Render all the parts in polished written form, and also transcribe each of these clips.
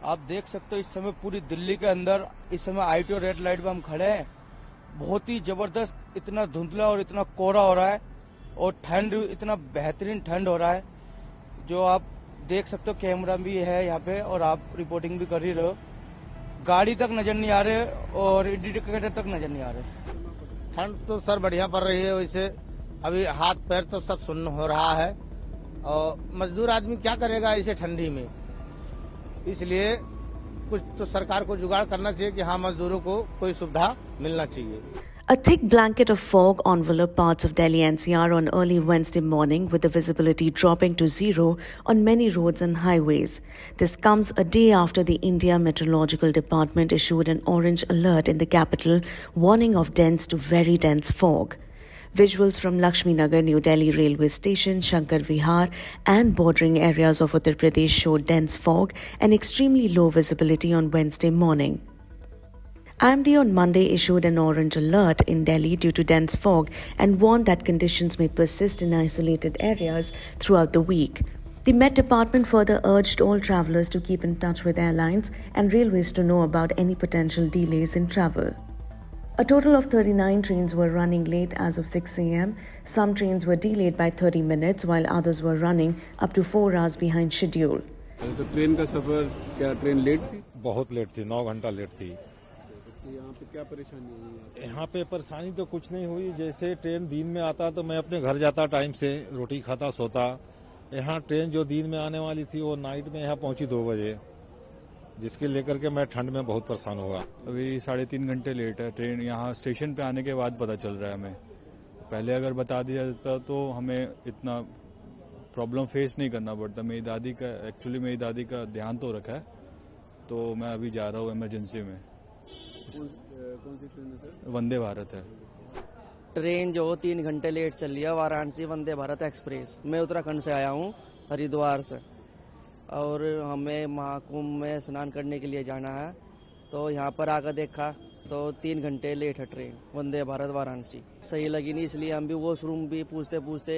आप देख सकते हो इस समय पूरी दिल्ली के अंदर इस समय आईटीओ रेड लाइट पे हम खड़े हैं। बहुत ही जबरदस्त इतना धुंधला और इतना कोहरा हो रहा है और ठंड इतना बेहतरीन ठंड हो रहा है जो आप देख सकते हो। कैमरा भी है यहाँ पे और आप रिपोर्टिंग भी कर ही रहे हो। गाड़ी तक नजर नहीं आ रहे और इंडिकेटर तक नजर नहीं आ रहे। ठंड तो सर बढ़िया पड़ रही है। वैसे अभी हाथ पैर तो सब सुन्न हो रहा है और मजदूर आदमी क्या करेगा ऐसे ठंडी में। इसलिए कुछ तो सरकार को जुगाड़ करना चाहिए कि हाँ मजदूरों को कोई सुविधा मिलना चाहिए। A thick blanket of fog enveloped parts of Delhi NCR on early Wednesday morning, with the visibility dropping to zero on many roads and highways. This comes a day after the India Meteorological Department issued an orange alert in the capital, warning of dense to very dense fog. Visuals from Lakshmi Nagar, New Delhi railway station, Shankar Vihar and bordering areas of Uttar Pradesh showed dense fog and extremely low visibility on Wednesday morning. IMD on Monday issued an orange alert in Delhi due to dense fog and warned that conditions may persist in isolated areas throughout the week. The Met Department further urged all travellers to keep in touch with airlines and railways to know about any potential delays in travel. A total of 39 trains were running late as of 6 a.m. Some trains were delayed by 30 minutes while others were running up to 4 hours behind schedule. तो train का सफर, क्या train late थी? बहुत late थी, 9 घंटा late थी। यहाँ पे क्या परेशानी हुई? यहाँ पे परेशानी तो कुछ नहीं हुई। जैसे ट्रेन दिन में आता तो मैं अपने घर जाता, टाइम से रोटी खाता सोता। यहाँ ट्रेन जो दिन में आने वाली थी वो नाइट में यहाँ पहुंची 2 बजे, जिसके लेकर के मैं ठंड में बहुत परेशान हुआ। अभी 3.5 घंटे लेट है ट्रेन। यहाँ स्टेशन पे आने के बाद पता चल रहा है हमें। पहले अगर बता दिया जाता तो हमें इतना प्रॉब्लम फेस नहीं करना पड़ता। मेरी दादी का ध्यान तो रखा है, तो मैं अभी जा रहा हूँ इमरजेंसी में। कौन सी ट्रेन है सर? वंदे भारत है। ट्रेन जो 3 घंटे लेट चल रही है, वाराणसी वंदे भारत एक्सप्रेस। मैं उत्तराखंड से आया हूँ, हरिद्वार से, और हमें महाकुंभ में स्नान करने के लिए जाना है। तो यहाँ पर आकर देखा तो 3 घंटे लेट है ट्रेन वंदे भारत वाराणसी। सही लगी नहीं, इसलिए हम भी वॉशरूम भी पूछते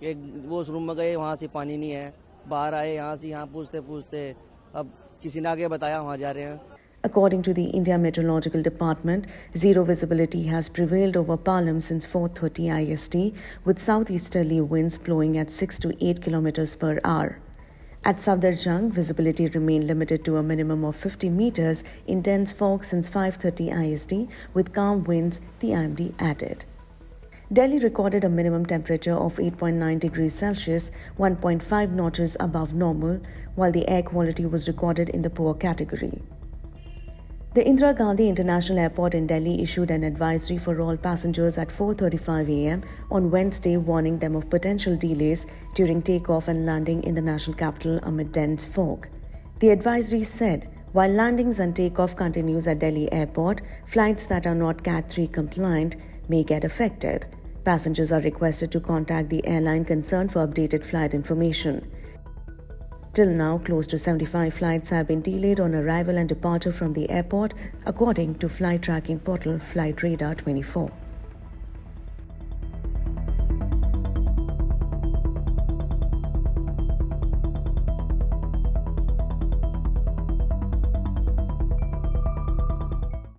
एक वॉशरूम में गए, वहाँ से पानी नहीं है। बाहर आए, यहाँ से यहाँ पूछते अब किसी ने आगे बताया वहाँ जा रहे हैं। According to the India Meteorological Department, zero visibility has prevailed over Palam since 4:30 IST, with southeasterly winds blowing at 6 to 8 kilometers per hour. At Safdarjung, visibility remained limited to a minimum of 50 meters in dense fog since 5:30 IST, with calm winds, the IMD added. Delhi recorded a minimum temperature of 8.9 degrees Celsius, 1.5 notches above normal, while the air quality was recorded in the poor category. The Indira Gandhi International Airport in Delhi issued an advisory for all passengers at 4:35 a.m. on Wednesday, warning them of potential delays during takeoff and landing in the national capital amid dense fog. The advisory said, while landings and takeoff continues at Delhi Airport, flights that are not Cat 3 compliant may get affected. Passengers are requested to contact the airline concerned for updated flight information. Till now, close to 75 flights have been delayed on arrival and departure from the airport, according to flight tracking portal Flight Radar 24.